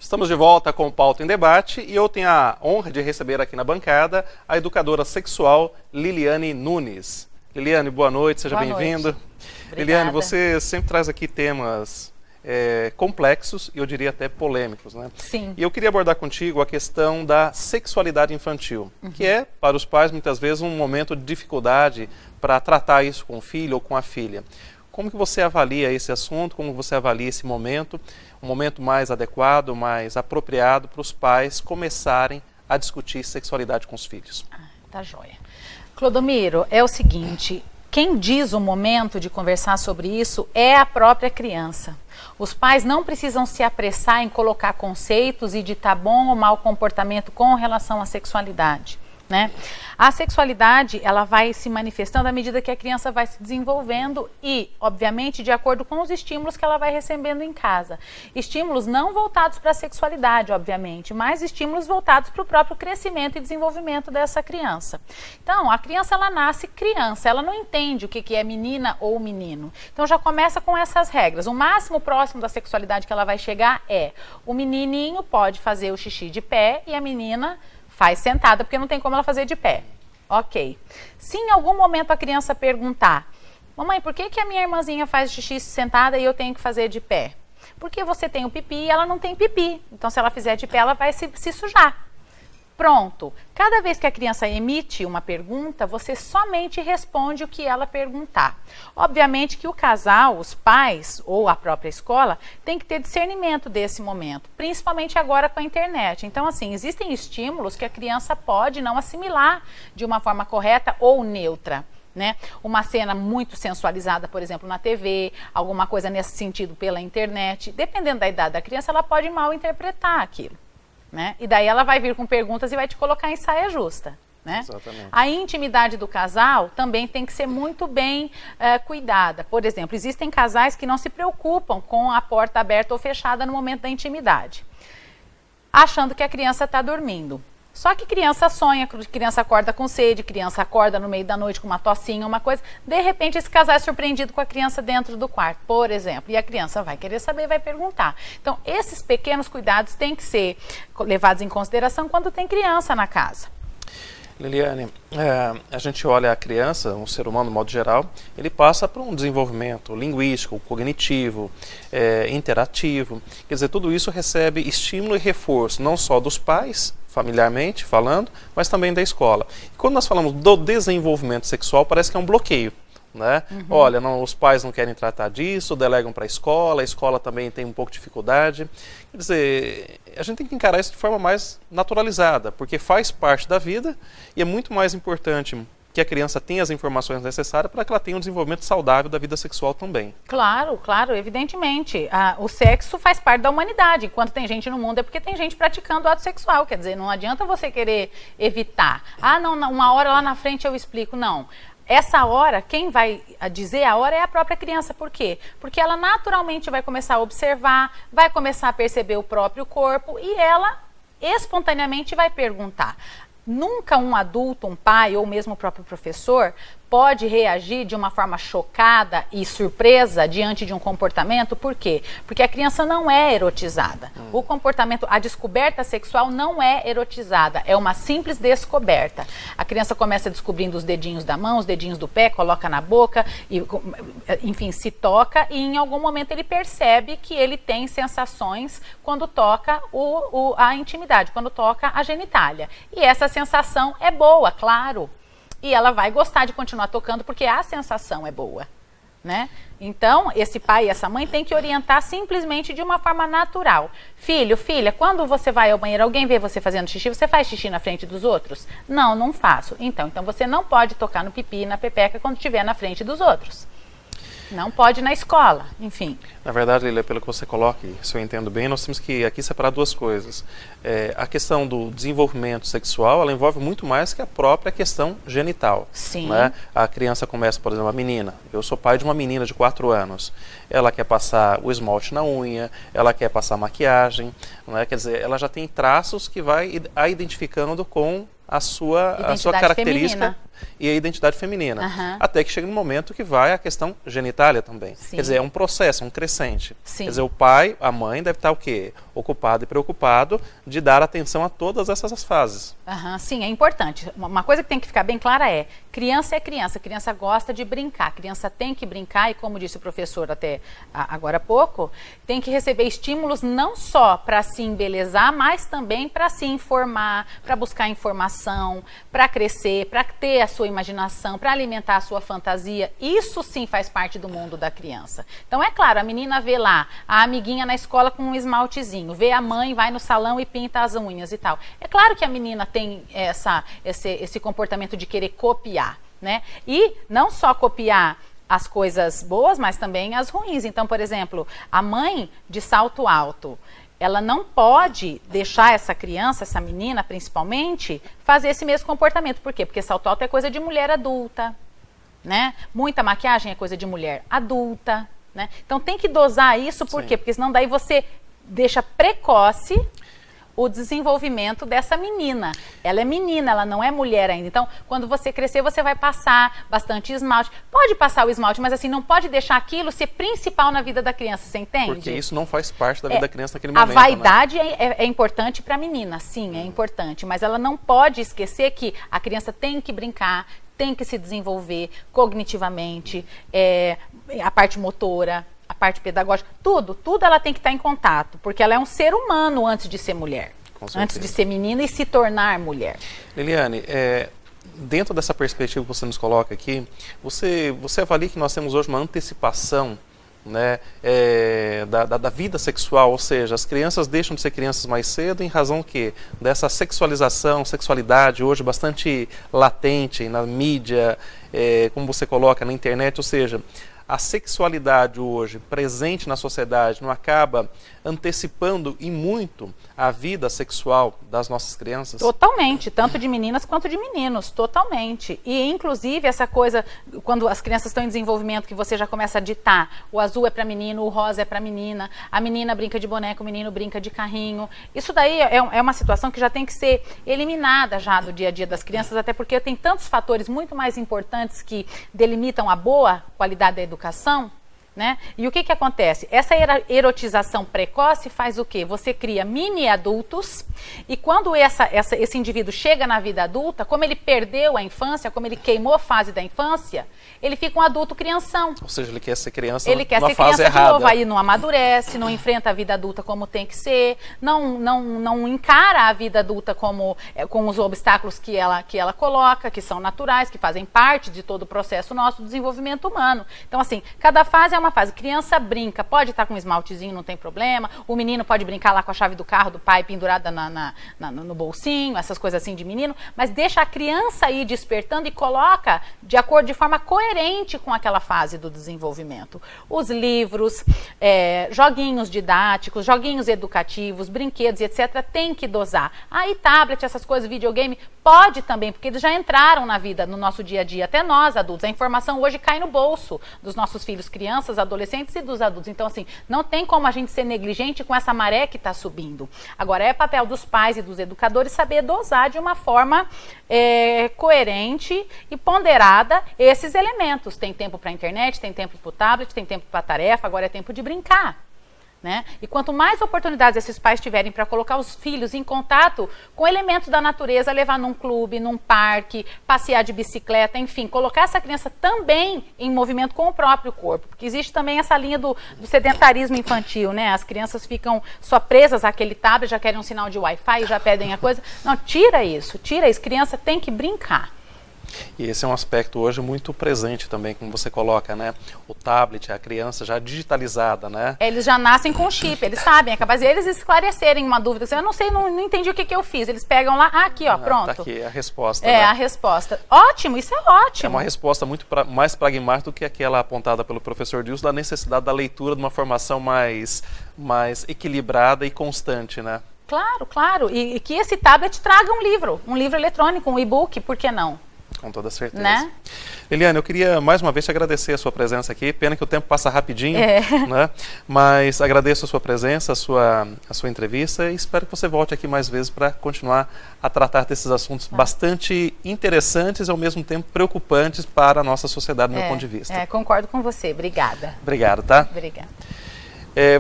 Estamos de volta com o Pauta em Debate e eu tenho a honra de receber aqui na bancada a educadora sexual Liliane Nunes. Liliane, boa noite, seja bem-vinda. Liliane, você sempre traz aqui temas complexos e eu diria até polêmicos, né? Sim. E eu queria abordar contigo a questão da sexualidade infantil, que é, para os pais, muitas vezes, um momento de dificuldade para tratar isso com o filho ou com a filha. Como que você avalia esse assunto, como você avalia esse momento, um momento mais adequado, mais apropriado para os pais começarem a discutir sexualidade com os filhos? Tá joia. Clodomiro, é o seguinte, quem diz o momento de conversar sobre isso é a própria criança. Os pais não precisam se apressar em colocar conceitos e ditar bom ou mau comportamento com relação à sexualidade, né? A sexualidade, ela vai se manifestando à medida que a criança vai se desenvolvendo e, obviamente, de acordo com os estímulos que ela vai recebendo em casa. Estímulos não voltados para a sexualidade, obviamente, mas estímulos voltados para o próprio crescimento e desenvolvimento dessa criança. Então, a criança, ela nasce criança, ela não entende o que é menina ou menino. Então, já começa com essas regras. O máximo próximo da sexualidade que ela vai chegar é o menininho pode fazer o xixi de pé e a menina faz sentada, porque não tem como ela fazer de pé. Ok. Se em algum momento a criança perguntar, mamãe, por que a minha irmãzinha faz xixi sentada e eu tenho que fazer de pé? Porque você tem o pipi e ela não tem pipi. Então, se ela fizer de pé, ela vai se sujar. Pronto. Cada vez que a criança emite uma pergunta, você somente responde o que ela perguntar. Obviamente que o casal, os pais ou a própria escola tem que ter discernimento desse momento, principalmente agora com a internet. Então, assim, existem estímulos que a criança pode não assimilar de uma forma correta ou neutra, né? Uma cena muito sensualizada, por exemplo, na TV, alguma coisa nesse sentido pela internet. Dependendo da idade da criança, ela pode mal interpretar aquilo, né? E daí ela vai vir com perguntas e vai te colocar em saia justa, né? Exatamente. A intimidade do casal também tem que ser muito bem cuidada. Por exemplo, existem casais que não se preocupam com a porta aberta ou fechada no momento da intimidade, achando que a criança está dormindo. Só que criança sonha, criança acorda com sede, criança acorda no meio da noite com uma tossinha, uma coisa. De repente, esse casal é surpreendido com a criança dentro do quarto, por exemplo. E a criança vai querer saber, vai perguntar. Então, esses pequenos cuidados têm que ser levados em consideração quando tem criança na casa. Liliane, a gente olha a criança, um ser humano, no modo geral, ele passa por um desenvolvimento linguístico, cognitivo, interativo. Quer dizer, tudo isso recebe estímulo e reforço, não só dos pais, familiarmente falando, mas também da escola. E quando nós falamos do desenvolvimento sexual, parece que é um bloqueio, né? Olha, os pais não querem tratar disso, delegam para a escola também tem um pouco de dificuldade. Quer dizer, a gente tem que encarar isso de forma mais naturalizada, porque faz parte da vida e é muito mais importante que a criança tenha as informações necessárias para que ela tenha um desenvolvimento saudável da vida sexual também. Claro, claro, evidentemente. O sexo faz parte da humanidade. Enquanto tem gente no mundo é porque tem gente praticando ato sexual. Quer dizer, não adianta você querer evitar. Ah, não, uma hora lá na frente eu explico. Não. Essa hora, quem vai dizer a hora é a própria criança. Por quê? Porque ela naturalmente vai começar a observar, vai começar a perceber o próprio corpo e ela espontaneamente vai perguntar. Nunca um adulto, um pai ou mesmo o próprio professor pode reagir de uma forma chocada e surpresa diante de um comportamento. Por quê? Porque a criança não é erotizada. O comportamento, a descoberta sexual não é erotizada, é uma simples descoberta. A criança começa descobrindo os dedinhos da mão, os dedinhos do pé, coloca na boca, e, enfim, se toca e em algum momento ele percebe que ele tem sensações quando toca a intimidade, quando toca a genitália. E essa sensação é boa, claro. E ela vai gostar de continuar tocando porque a sensação é boa, né? Então, esse pai e essa mãe tem que orientar simplesmente de uma forma natural. Filho, filha, quando você vai ao banheiro, alguém vê você fazendo xixi, você faz xixi na frente dos outros? Não, não faço. Então você não pode tocar no pipi e na pepeca quando estiver na frente dos outros. Não pode na escola, enfim. Na verdade, Lilia, pelo que você coloca, se eu entendo bem, nós temos que aqui separar duas coisas. A questão do desenvolvimento sexual, ela envolve muito mais que a própria questão genital. Sim. Né? A criança começa, por exemplo, a menina. Eu sou pai de uma menina de 4 anos. Ela quer passar o esmalte na unha, ela quer passar maquiagem, né? Quer dizer, ela já tem traços que vai a identificando com a sua característica. e a identidade feminina. Até que chega no momento que vai a questão genitália também. Sim. Quer dizer, é um processo, um crescente. Sim. Quer dizer, o pai, a mãe deve estar o quê? Ocupado e preocupado de dar atenção a todas essas fases. Sim, é importante. Uma coisa que tem que ficar bem clara é criança gosta de brincar, criança tem que brincar e, como disse o professor até agora há pouco, tem que receber estímulos não só para se embelezar, mas também para se informar, para buscar informação, para crescer, para ter a sua imaginação, para alimentar a sua fantasia. Isso sim faz parte do mundo da criança. Então é claro, a menina vê lá a amiguinha na escola com um esmaltezinho, vê a mãe, vai no salão e pinta as unhas e tal. É claro que a menina tem esse comportamento de querer copiar, né? E não só copiar as coisas boas, mas também as ruins. Então, por exemplo, a mãe de salto alto, ela não pode deixar essa criança, essa menina principalmente, fazer esse mesmo comportamento. Por quê? Porque salto alto é coisa de mulher adulta, né? Muita maquiagem é coisa de mulher adulta, né? Então tem que dosar isso, por quê? Porque senão daí você deixa precoce o desenvolvimento dessa menina. Ela é menina, ela não é mulher ainda. Então, quando você crescer, você vai passar bastante esmalte. Pode passar o esmalte, mas assim, não pode deixar aquilo ser principal na vida da criança, você entende? Porque isso não faz parte da vida da criança naquele momento. A vaidade, né? é importante para a menina, sim, é importante. Mas ela não pode esquecer que a criança tem que brincar, tem que se desenvolver cognitivamente, a parte motora, a parte pedagógica, tudo ela tem que estar em contato, porque ela é um ser humano antes de ser mulher, antes de ser menina e se tornar mulher. Liliane, dentro dessa perspectiva que você nos coloca aqui, você avalia que nós temos hoje uma antecipação, né, da vida sexual, ou seja, as crianças deixam de ser crianças mais cedo em razão que dessa sexualidade hoje bastante latente na mídia, como você coloca na internet, ou seja, a sexualidade hoje presente na sociedade não acaba antecipando e muito a vida sexual das nossas crianças? Totalmente, tanto de meninas quanto de meninos, totalmente. E inclusive essa coisa, quando as crianças estão em desenvolvimento, que você já começa a ditar, o azul é para menino, o rosa é para menina, a menina brinca de boneco, o menino brinca de carrinho. Isso daí é uma situação que já tem que ser eliminada já do dia a dia das crianças, até porque tem tantos fatores muito mais importantes que delimitam a boa qualidade da educação, né? E o que acontece? Essa erotização precoce faz o quê? Você cria mini adultos e quando esse indivíduo chega na vida adulta, como ele perdeu a infância, como ele queimou a fase da infância, ele fica um adulto crianção. Ou seja, ele quer ser criança ele quer numa ser fase criança errada. de novo, aí não amadurece, não enfrenta a vida adulta como tem que ser, não encara a vida adulta com os obstáculos que ela coloca, que são naturais, que fazem parte de todo o processo nosso do desenvolvimento humano. Então, assim, cada fase é uma fase. Criança brinca, pode estar com um esmaltezinho, não tem problema. O menino pode brincar lá com a chave do carro do pai pendurada no bolsinho, essas coisas assim de menino, mas deixa a criança ir despertando e coloca de forma coerente com aquela fase do desenvolvimento. Os livros, joguinhos didáticos, joguinhos educativos, brinquedos e etc. tem que dosar. Aí tablet, essas coisas, videogame, pode também, porque eles já entraram na vida, no nosso dia a dia, até nós adultos. A informação hoje cai no bolso dos nossos filhos, crianças, adolescentes e dos adultos. Então, assim, não tem como a gente ser negligente com essa maré que está subindo. Agora, é papel dos pais e dos educadores saber dosar de uma forma coerente e ponderada esses elementos. Tem tempo para a internet, tem tempo para o tablet, tem tempo para a tarefa, agora é tempo de brincar. Né? E quanto mais oportunidades esses pais tiverem para colocar os filhos em contato com elementos da natureza, levar num clube, num parque, passear de bicicleta, enfim, colocar essa criança também em movimento com o próprio corpo, porque existe também essa linha do sedentarismo infantil, né? As crianças ficam só presas àquele tablet, já querem um sinal de Wi-Fi, já pedem a coisa. Não, tira isso, criança tem que brincar. E esse é um aspecto hoje muito presente também, como você coloca, né? O tablet, a criança já digitalizada, né? Eles já nascem com chip, eles sabem, é capaz de eles esclarecerem uma dúvida. Eu não sei, não entendi o que eu fiz. Eles pegam lá, aqui, ó, pronto. Tá aqui, a resposta. É, né? a resposta. Ótimo, isso é ótimo. É uma resposta muito mais pragmática do que aquela apontada pelo professor Dilson, da necessidade da leitura de uma formação mais equilibrada e constante, né? Claro, claro. E que esse tablet traga um livro eletrônico, um e-book, por que não? Com toda certeza. Né? Eliane, eu queria mais uma vez te agradecer a sua presença aqui. Pena que o tempo passa rapidinho, né? Mas agradeço a sua presença, a sua entrevista e espero que você volte aqui mais vezes para continuar a tratar desses assuntos bastante interessantes e ao mesmo tempo preocupantes para a nossa sociedade, do meu ponto de vista. Concordo com você. Obrigada. Obrigado, tá? Obrigada. Você